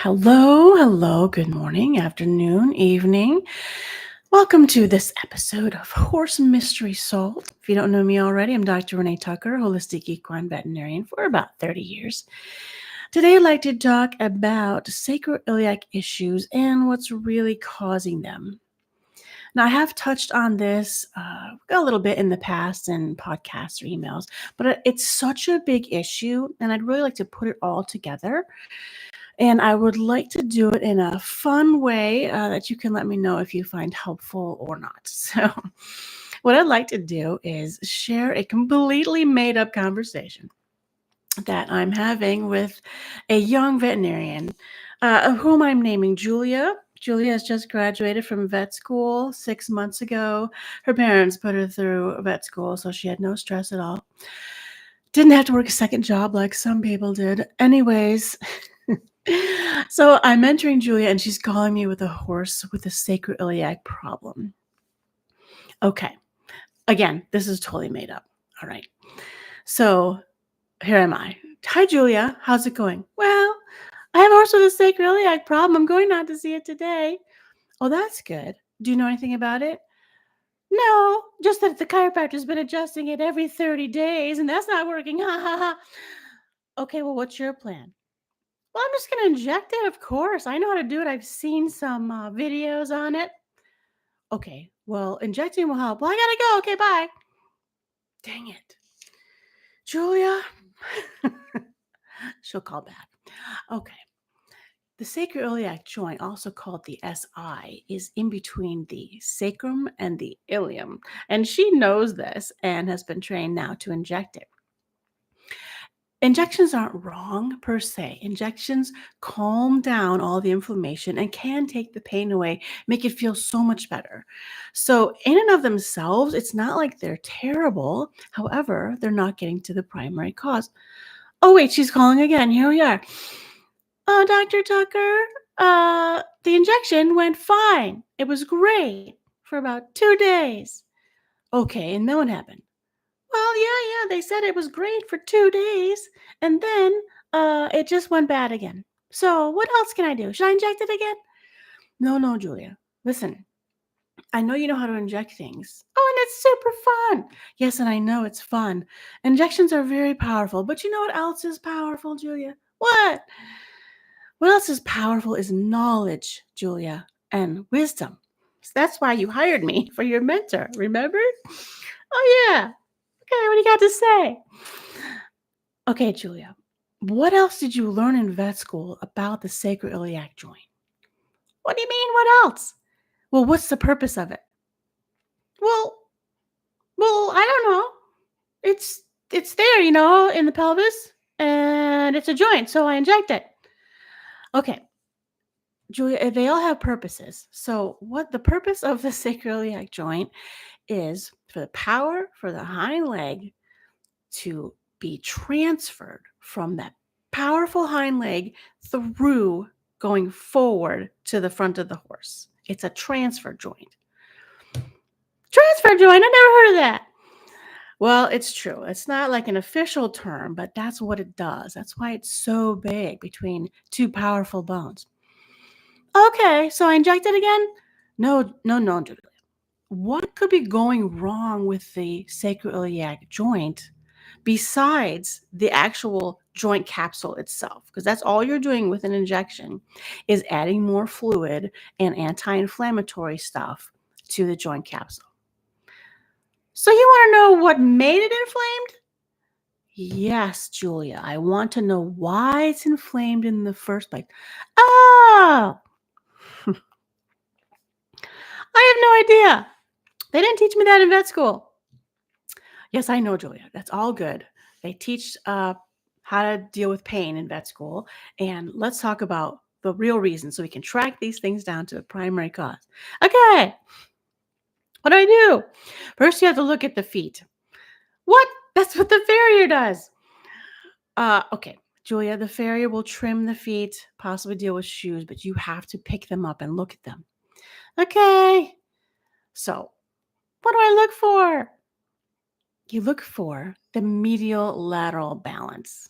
Hello, good morning, afternoon, evening. Welcome to this episode of Horse Mystery Solved. If you don't know me already, I'm Dr. Renee Tucker, holistic equine veterinarian for about 30 years. Today, I'd like to talk about sacroiliac issues and what's really causing them. Now, I have touched on this a little bit in the past in podcasts or emails, but it's such a big issue, and I'd really like to put it all together. And I would like to do it in a fun way that you can let me know if you find helpful or not. So, what I'd like to do is share a completely made up conversation that I'm having with a young veterinarian whom I'm naming Julia. Julia has just graduated from vet school 6 months ago. Her parents put her through vet school, so she had no stress at all. Didn't have to work a second job like some people did. Anyways, so I'm mentoring Julia, and she's calling me with a horse with a sacroiliac problem. Okay. Again, this is totally made up. All right. So here am I. Hi, Julia. How's it going? Well, I have a horse with a sacroiliac problem. I'm going out to see it today. Oh, that's good. Do you know anything about it? No, just that the chiropractor's been adjusting it every 30 days, and that's not working. Ha ha ha. Okay, well, what's your plan? Well, I'm just going to inject it, of course. I know how to do it. I've seen some videos on it. Okay, well, injecting will help. Well, I got to go. Okay, bye. Dang it. Julia. She'll call back. Okay. The sacroiliac joint, also called the SI, is in between the sacrum and the ilium. And she knows this and has been trained now to inject it. Injections aren't wrong per se. Injections calm down all the inflammation and can take the pain away, make it feel so much better. So, in and of themselves, it's not like they're terrible. However, they're not getting to the primary cause. Oh, wait, she's calling again. Here we are. Oh, Dr. Tucker, the injection went fine. It was great for about 2 days. Okay, and then what happened? Well, yeah, they said it was great for 2 days, and then, it just went bad again. So, what else can I do? Should I inject it again? No, Julia. Listen, I know you know how to inject things. Oh, and it's super fun. Yes, and I know it's fun. Injections are very powerful, but you know what else is powerful, Julia? What? What else is powerful is knowledge, Julia, and wisdom. So that's why you hired me for your mentor, remember? Oh, yeah. Okay, what do you got to say? Okay, Julia, what else did you learn in vet school about the sacroiliac joint? What do you mean, what else? Well, what's the purpose of it? Well, I don't know. It's there, in the pelvis, and it's a joint, so I inject it. Okay, Julia, they all have purposes. So, what the purpose of the sacroiliac joint is for the power for the hind leg to be transferred from that powerful hind leg through going forward to the front of the horse. It's a transfer joint. Transfer joint? I never heard of that. Well, it's true. It's not like an official term, but that's what it does. That's why it's so big between two powerful bones. Okay, so I inject it again? No, Julia. What could be going wrong with the sacroiliac joint besides the actual joint capsule itself? Because that's all you're doing with an injection is adding more fluid and anti-inflammatory stuff to the joint capsule. So you want to know what made it inflamed? Yes, Julia. I want to know why it's inflamed in the first place. Oh, I have no idea. They didn't teach me that in vet school. Yes, I know, Julia. That's all good. They teach how to deal with pain in vet school. And let's talk about the real reason so we can track these things down to the primary cause. Okay. What do I do? First, you have to look at the feet. What? That's what the farrier does. Okay. Julia, the farrier will trim the feet, possibly deal with shoes, but you have to pick them up and look at them. Okay. So, what do I look for? You look for the medial lateral balance.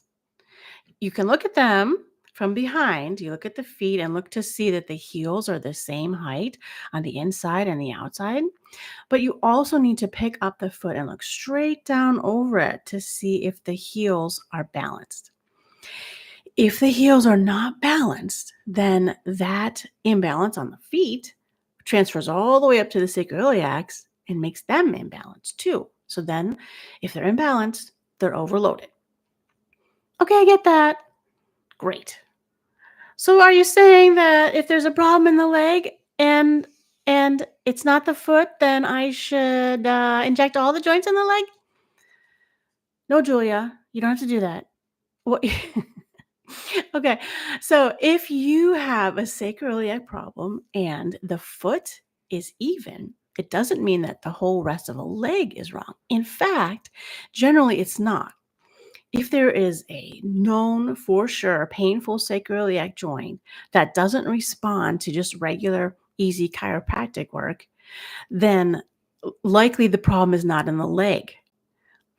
You can look at them From behind, you look at the feet and look to see that the heels are the same height on the inside and the outside. But you also need to pick up the foot and look straight down over it to see if the heels are balanced. If the heels are not balanced, then that imbalance on the feet transfers all the way up to the sacroiliacs and makes them imbalanced too. So then, if they're imbalanced, they're overloaded. Okay, I get that. Great. So are you saying that if there's a problem in the leg and it's not the foot, then I should inject all the joints in the leg? No, Julia, you don't have to do that. What? Okay, so if you have a sacroiliac problem and the foot is even, it doesn't mean that the whole rest of the leg is wrong. In fact, generally it's not. If there is a known for sure painful sacroiliac joint that doesn't respond to just regular, easy chiropractic work, then likely the problem is not in the leg.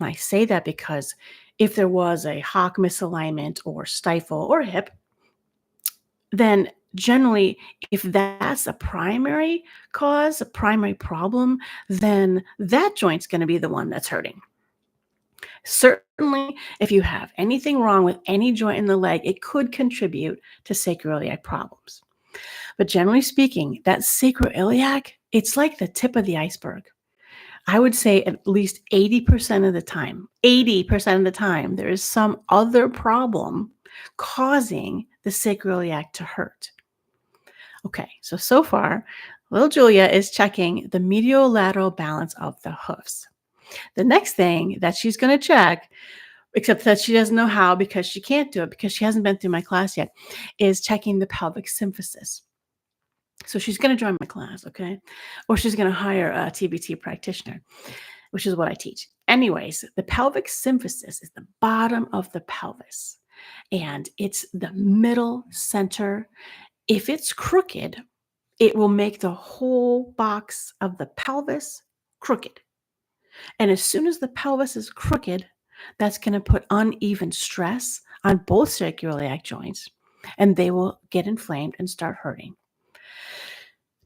And I say that because if there was a hock misalignment or stifle or hip, then generally, if that's a primary cause, a primary problem, then that joint's going to be the one that's hurting. Certainly, if you have anything wrong with any joint in the leg, it could contribute to sacroiliac problems. But generally speaking, that sacroiliac, it's like the tip of the iceberg. I would say at least 80% of the time, 80% of the time, there is some other problem causing the sacroiliac to hurt. Okay, so far, little Julia is checking the medial-lateral balance of the hoofs. The next thing that she's going to check, except that she doesn't know how because she can't do it because she hasn't been through my class yet, is checking the pelvic symphysis. So she's going to join my class, okay? Or she's going to hire a TBT practitioner, which is what I teach. Anyways, the pelvic symphysis is the bottom of the pelvis, and it's the middle center. If it's crooked, it will make the whole box of the pelvis crooked. And as soon as the pelvis is crooked, that's going to put uneven stress on both sacroiliac joints, and they will get inflamed and start hurting.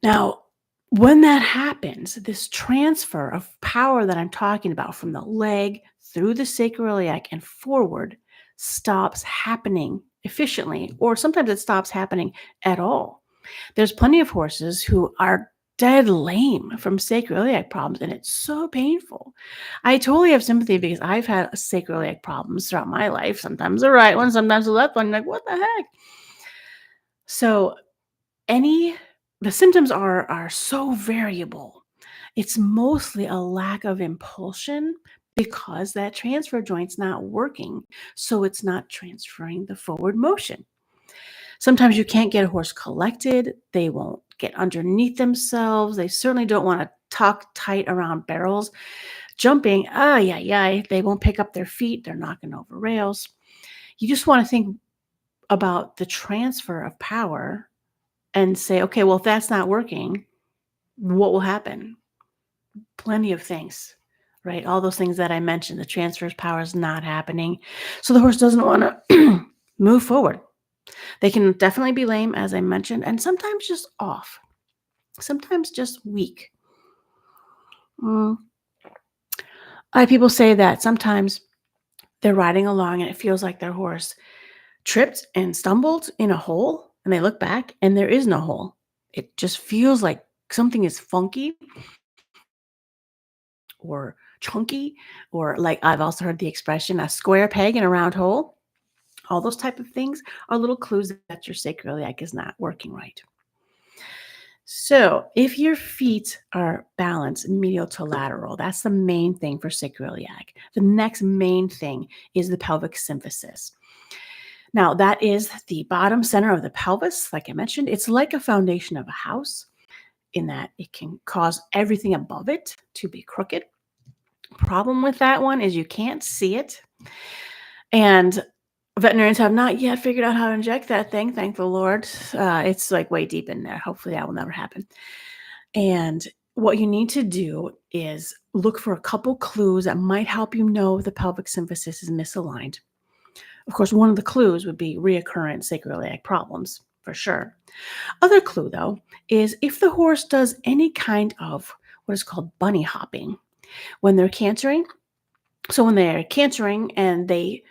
Now, when that happens, this transfer of power that I'm talking about from the leg through the sacroiliac and forward stops happening efficiently, or sometimes it stops happening at all. There's plenty of horses who are dead lame from sacroiliac problems, and it's so painful. I totally have sympathy because I've had sacroiliac problems throughout my life, sometimes the right one, sometimes the left one. Like, what the heck? So the symptoms are so variable. It's mostly a lack of impulsion because that transfer joint's not working, so it's not transferring the forward motion. Sometimes you can't get a horse collected. They won't get underneath themselves. They certainly don't want to tuck tight around barrels. Jumping, they won't pick up their feet. They're knocking over rails. You just want to think about the transfer of power and say, okay, well, if that's not working, what will happen? Plenty of things, right? All those things that I mentioned, the transfer of power is not happening. So the horse doesn't want to move forward. They can definitely be lame, as I mentioned, and sometimes just off, sometimes just weak. A lot of people say that sometimes they're riding along and it feels like their horse tripped and stumbled in a hole, and they look back and there is no hole. It just feels like something is funky or chunky, or like I've also heard the expression, a square peg in a round hole. All those type of things are little clues that your sacroiliac is not working right. So if your feet are balanced medial to lateral, that's the main thing for sacroiliac. The next main thing is the pelvic symphysis. Now, that is the bottom center of the pelvis. Like I mentioned, it's like a foundation of a house in that it can cause everything above it to be crooked. Problem with that one is you can't see it. And veterinarians have not yet figured out how to inject that thing, thank the Lord. It's like way deep in there. Hopefully that will never happen. And what you need to do is look for a couple clues that might help you know the pelvic symphysis is misaligned. Of course, one of the clues would be reoccurrent sacroiliac problems, for sure. Other clue, though, is if the horse does any kind of what is called bunny hopping when they're cantering. So when they're cantering and they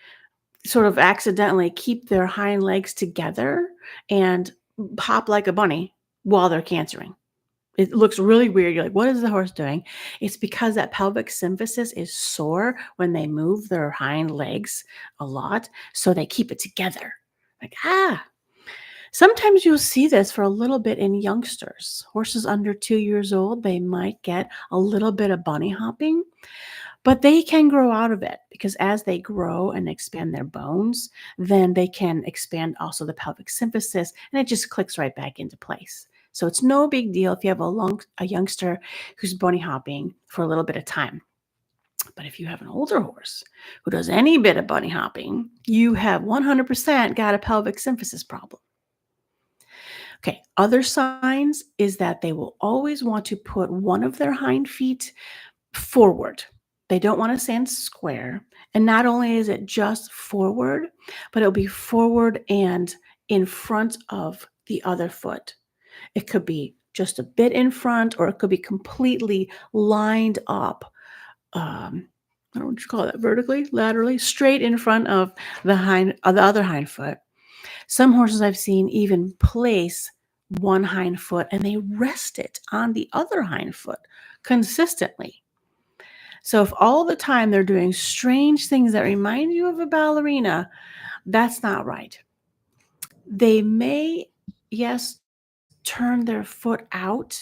sort of accidentally keep their hind legs together and hop like a bunny while they're cantering. It looks really weird. You're like, what is the horse doing? It's because that pelvic symphysis is sore when they move their hind legs a lot. So they keep it together. Like, sometimes you'll see this for a little bit in youngsters. Horses under 2 years old, they might get a little bit of bunny hopping, but they can grow out of it because as they grow and expand their bones, then they can expand also the pelvic symphysis and it just clicks right back into place. So it's no big deal if you have a youngster who's bunny hopping for a little bit of time. But if you have an older horse who does any bit of bunny hopping, you have 100% got a pelvic symphysis problem. Okay, other signs is that they will always want to put one of their hind feet forward. They don't want to stand square. And not only is it just forward, but it'll be forward and in front of the other foot. It could be just a bit in front, or it could be completely lined up. I don't know what you call that, vertically, laterally, straight in front of the other hind foot. Some horses I've seen even place one hind foot and they rest it on the other hind foot consistently. So if all the time they're doing strange things that remind you of a ballerina, that's not right. They may, yes, turn their foot out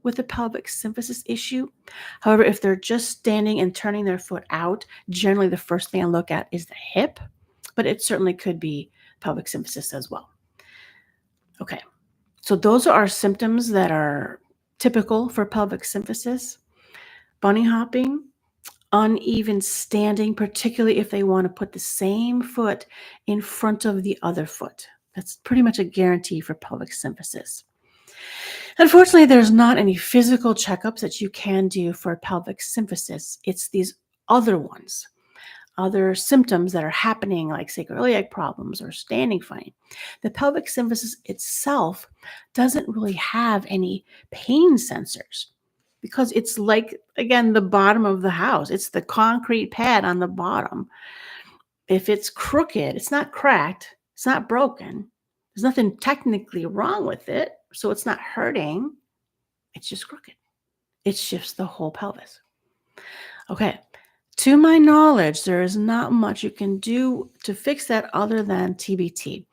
with a pelvic symphysis issue. However, if they're just standing and turning their foot out, generally the first thing I look at is the hip, but it certainly could be pelvic symphysis as well. Okay, so those are our symptoms that are typical for pelvic symphysis. Bunny hopping, uneven standing, particularly if they want to put the same foot in front of the other foot. That's pretty much a guarantee for pelvic symphysis. Unfortunately, there's not any physical checkups that you can do for pelvic symphysis. It's these other ones, other symptoms that are happening like sacroiliac problems or standing funny. The pelvic symphysis itself doesn't really have any pain sensors because it's like, again, the bottom of the house. It's the concrete pad on the bottom. If it's crooked, it's not cracked, it's not broken. There's nothing technically wrong with it, so it's not hurting. It's just crooked. It shifts the whole pelvis. Okay. To my knowledge, there is not much you can do to fix that other than TBT.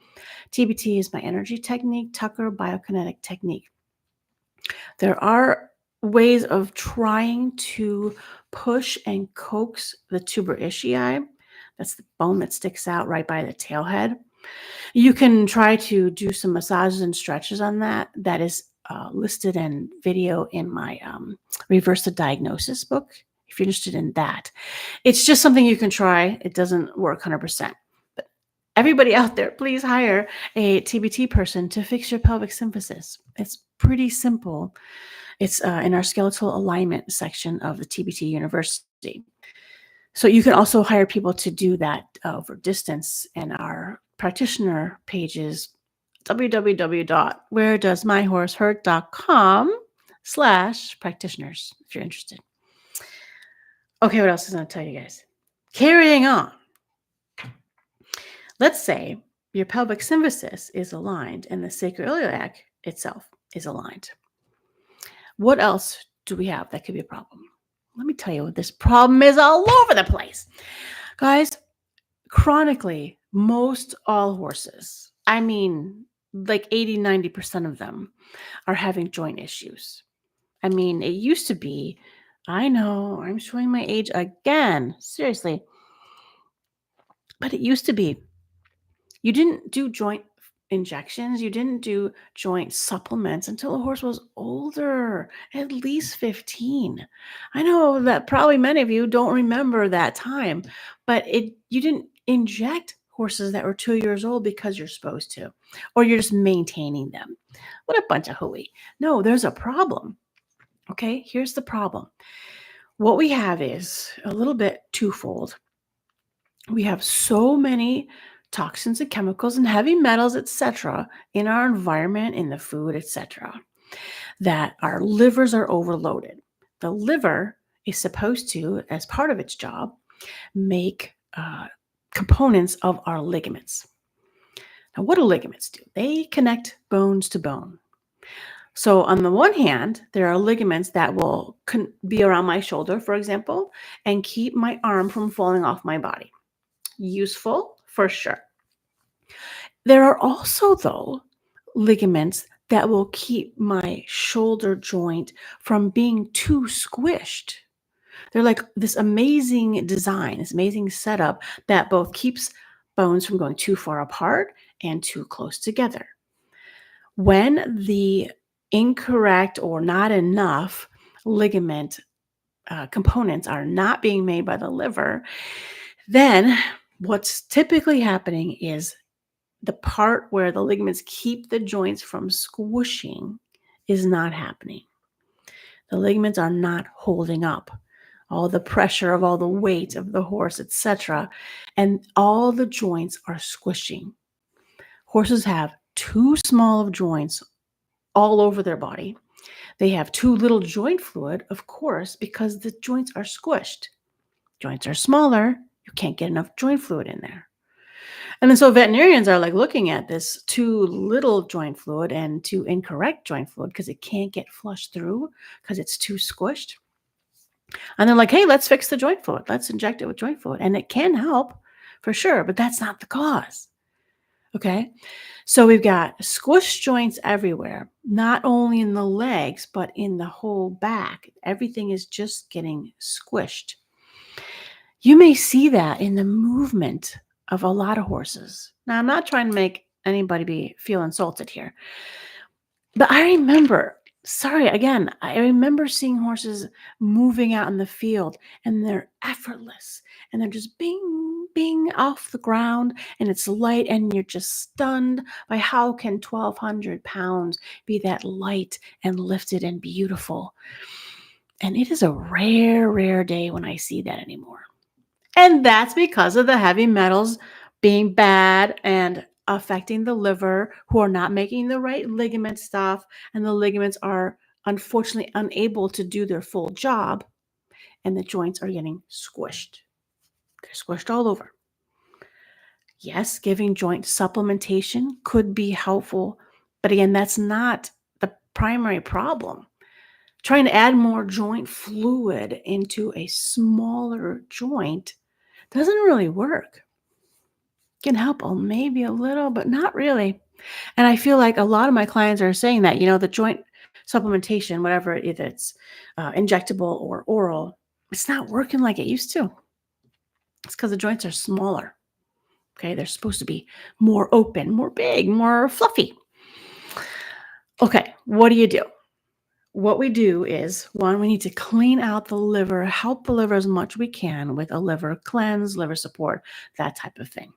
TBT is my energy technique, Tucker BioKinetic Technique. There are ways of trying to push and coax the tuber ishii. That's the bone that sticks out right by the tail head. You can try to do some massages and stretches on that. That is listed in video in my Reverse the Diagnosis book, if you're interested in that. It's just something you can try. It doesn't work 100%. But everybody out there, please hire a TBT person to fix your pelvic symphysis. It's pretty simple. It's in our skeletal alignment section of the TBT University. So you can also hire people to do that over distance, and our practitioner pages www.wheredoesmyhorsehurt.com/practitioners if you're interested. Okay, what else is I going to tell you guys? Carrying on. Let's say your pelvic symphysis is aligned and the sacroiliac itself is aligned. What else do we have that could be a problem? Let me tell you what this problem is all over the place. Guys, chronically, most all horses, I mean, like 80, 90% of them are having joint issues. I mean, it used to be, I know, I'm showing my age again, seriously, but it used to be, you didn't do joint injections, you didn't do joint supplements until a horse was older, at least 15. I know that probably many of you don't remember that time, but you didn't inject horses that were 2 years old because you're supposed to, or you're just maintaining them. What a bunch of hooey. No, there's a problem. Okay, here's the problem. What we have is a little bit twofold. We have so many toxins and chemicals and heavy metals, etc., in our environment, in the food, etc., that our livers are overloaded. The liver is supposed to, as part of its job, make components of our ligaments. Now, what do ligaments do? They connect bones to bone. So, on the one hand, there are ligaments that will be around my shoulder, for example, and keep my arm from falling off my body. Useful for sure. There are also, though, ligaments that will keep my shoulder joint from being too squished. They're like this amazing design, this amazing setup that both keeps bones from going too far apart and too close together. When the incorrect or not enough ligament components are not being made by the liver, then what's typically happening is the part where the ligaments keep the joints from squishing is not happening. The ligaments are not holding up all the pressure of all the weight of the horse, etc., and all the joints are squishing. Horses have too small of joints all over their body. They have too little joint fluid, of course, because the joints are squished. Joints are smaller, you can't get enough joint fluid in there. And then so veterinarians are like looking at this too little joint fluid and too incorrect joint fluid because it can't get flushed through because it's too squished. And they're like, hey, let's fix the joint fluid. Let's inject it with joint fluid. And it can help for sure, but that's not the cause. Okay. So we've got squished joints everywhere, not only in the legs, but in the whole back. Everything is just getting squished. You may see that in the movement of a lot of horses. Now, I'm not trying to make anybody feel insulted here, but I remember seeing horses moving out in the field and they're effortless and they're just bing, bing off the ground and it's light and you're just stunned by how can 1,200 pounds be that light and lifted and beautiful. And it is a rare, rare day when I see that anymore. And that's because of the heavy metals being bad and affecting the liver, who are not making the right ligament stuff. And the ligaments are unfortunately unable to do their full job. And the joints are getting squished. They're squished all over. Yes, giving joint supplementation could be helpful. But again, that's not the primary problem. Trying to add more joint fluid into a smaller joint doesn't really work. Can help maybe a little, but not really. And I feel like a lot of my clients are saying that, the joint supplementation, whatever, if it's injectable or oral, it's not working like it used to. It's because the joints are smaller. Okay, they're supposed to be more open, more big, more fluffy. Okay, what do? What we do is, one, we need to clean out the liver, help the liver as much as we can with a liver cleanse, liver support, that type of thing.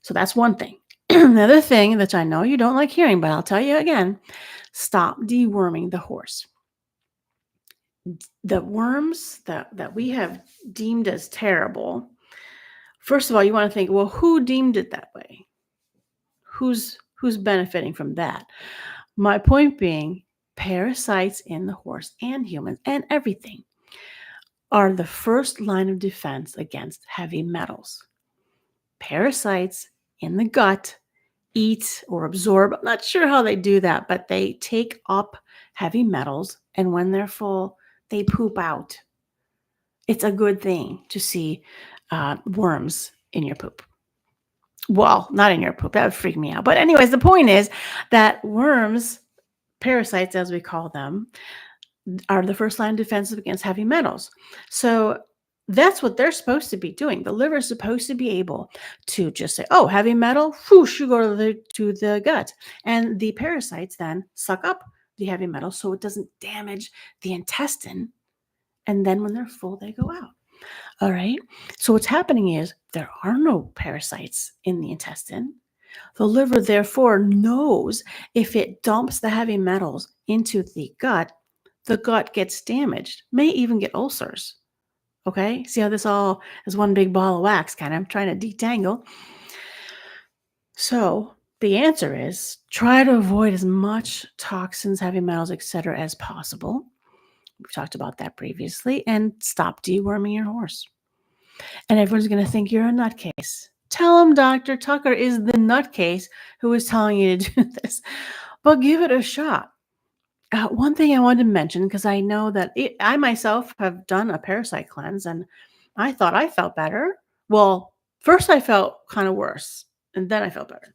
So that's one thing. Another thing that I know you don't like hearing, but I'll tell you again, stop deworming the horse. The worms that we have deemed as terrible, first of all, you want to think, well, who deemed it that way? Who's benefiting from that? My point being, parasites in the horse and humans and everything are the first line of defense against heavy metals. Parasites in the gut eat or absorb. I'm not sure how they do that, but they take up heavy metals, and when they're full, they poop out. It's a good thing to see worms in your poop. Well, not in your poop. That would freak me out. But anyways, the point is that worms, parasites as we call them, are the first line of defense against heavy metals. So that's what they're supposed to be doing. The liver is supposed to be able to just say, oh, heavy metal, whoosh, you go to the gut. And the parasites then suck up the heavy metal so it doesn't damage the intestine. And then when they're full, they go out. All right. So what's happening is there are no parasites in the intestine. The liver, therefore, knows if it dumps the heavy metals into the gut gets damaged, may even get ulcers. Okay, see how this all is one big ball of wax, kind of trying to detangle. So the answer is try to avoid as much toxins, heavy metals, etc. as possible. We've talked about that previously. And stop deworming your horse. And everyone's going to think you're a nutcase. Tell them Dr. Tucker is the nutcase who is telling you to do this. But give it a shot. One thing I wanted to mention, because I know that I myself have done a parasite cleanse and I thought I felt better. Well, first I felt kind of worse and then I felt better.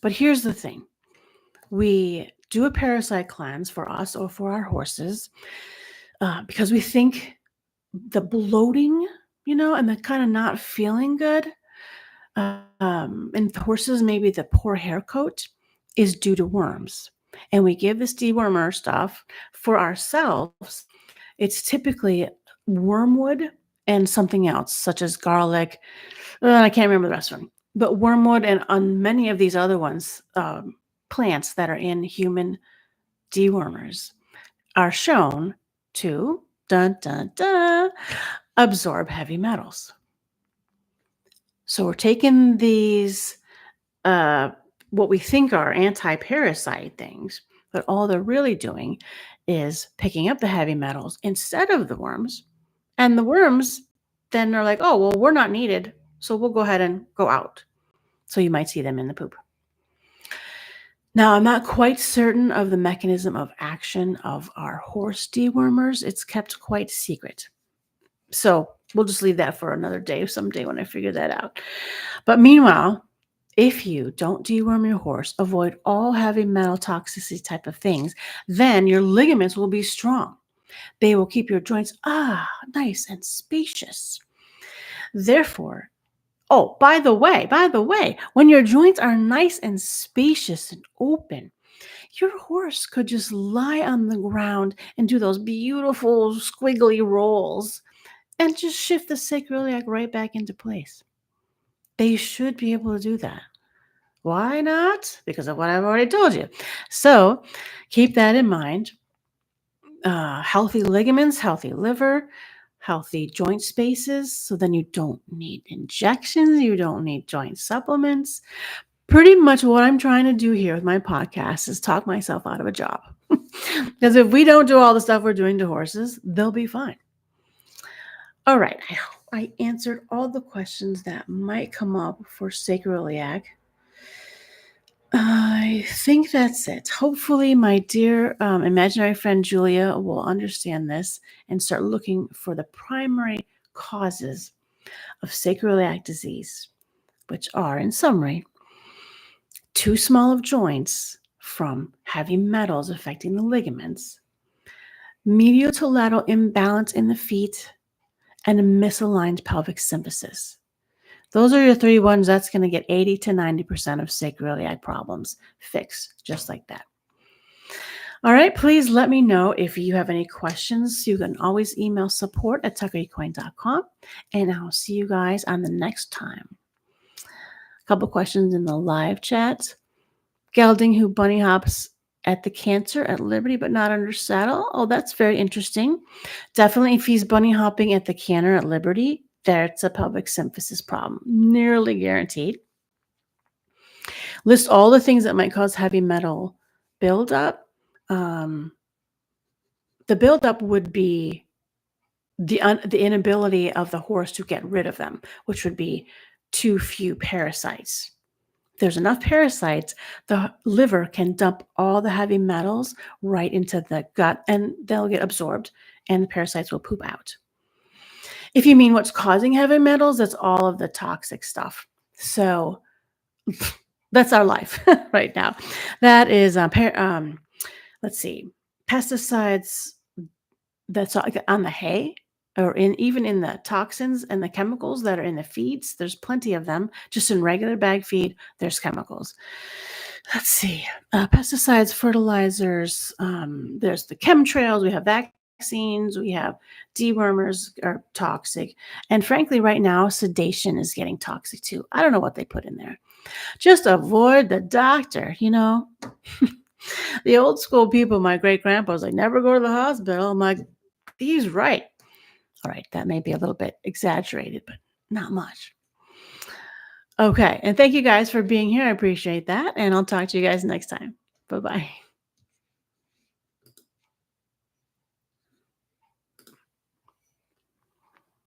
But here's the thing. We do a parasite cleanse for us or for our horses because we think the bloating, and the kind of not feeling good, and horses, maybe the poor hair coat is due to worms. And we give this dewormer stuff for ourselves. It's typically wormwood and something else, such as garlic. I can't remember the rest of them. But wormwood and on many of these other ones, plants that are in human dewormers are shown to absorb heavy metals. So we're taking these, what we think are anti-parasite things, but all they're really doing is picking up the heavy metals instead of the worms. And the worms then are like, oh, well, we're not needed, so we'll go ahead and go out. So you might see them in the poop. Now, I'm not quite certain of the mechanism of action of our horse dewormers. It's kept quite secret. So we'll just leave that for another day, someday when I figure that out. But meanwhile, if you don't deworm your horse, avoid all heavy metal toxicity type of things, then your ligaments will be strong. They will keep your joints nice and spacious. Therefore, by the way, when your joints are nice and spacious and open, your horse could just lie on the ground and do those beautiful squiggly rolls and just shift the sacroiliac right back into place. They should be able to do that. Why not? Because of what I've already told you. So keep that in mind. Healthy ligaments, healthy liver, healthy joint spaces. So then you don't need injections. You don't need joint supplements. Pretty much what I'm trying to do here with my podcast is talk myself out of a job. Because if we don't do all the stuff we're doing to horses, they'll be fine. All right. I hope I answered all the questions that might come up for sacroiliac. I think that's it. Hopefully, my dear imaginary friend Julia will understand this and start looking for the primary causes of sacroiliac disease, which are, in summary, too small of joints from heavy metals affecting the ligaments, medial to lateral imbalance in the feet, and a misaligned pelvic symphysis. Those are your three ones. That's going to get 80 to 90% of sacroiliac problems fixed, just like that. All right, please let me know if you have any questions. You can always email support@tuckerequine.com, and I'll see you guys on the next time. A couple questions in the live chat. Gelding who bunny hops at the canter at Liberty but not under saddle. Oh, that's very interesting. Definitely, if he's bunny hopping at the canter at Liberty, that's a pelvic symphysis problem, nearly guaranteed. List all the things that might cause heavy metal buildup. The buildup would be the inability of the horse to get rid of them, which would be too few parasites. If there's enough parasites, the liver can dump all the heavy metals right into the gut, and they'll get absorbed, and the parasites will poop out. If you mean what's causing heavy metals, that's all of the toxic stuff. So that's our life right now. That is, let's see, pesticides that's on the hay or even in the toxins and the chemicals that are in the feeds. There's plenty of them. Just in regular bag feed, there's chemicals. Let's see, pesticides, fertilizers, there's the chemtrails, we have vaccines, we have dewormers are toxic. And frankly, right now, sedation is getting toxic too. I don't know what they put in there. Just avoid the doctor, The old school people, my great grandpa was like, never go to the hospital. I'm like, he's right. All right, that may be a little bit exaggerated, but not much. Okay. And thank you guys for being here. I appreciate that. And I'll talk to you guys next time. Bye bye.